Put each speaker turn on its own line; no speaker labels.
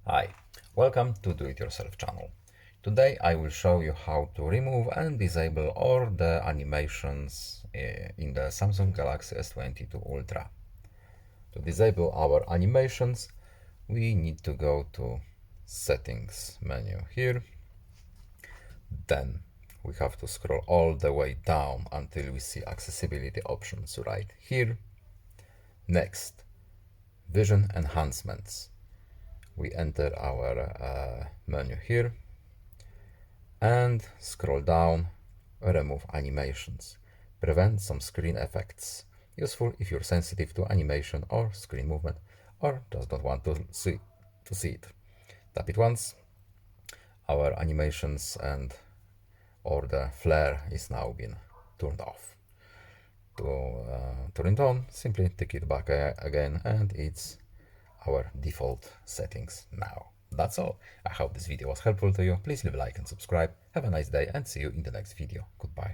Hi, welcome to Do It Yourself channel. Today I will show you how to remove and disable all the animations in the Samsung Galaxy S22 Ultra. To disable our animations, we need to go to Settings menu here. Then we have to scroll all the way down until we see accessibility options right here. Next, Vision Enhancements. We enter our menu here and scroll down, remove animations, prevent some screen effects, useful if you're sensitive to animation or screen movement or just don't want to see it. Tap it once, our animations and or the flare is now been turned off. To turn it on, simply tick it back again and it's our default settings now. That's all. I hope this video was helpful to you. Please leave a like and subscribe. Have a nice day and see you in the next video. Goodbye.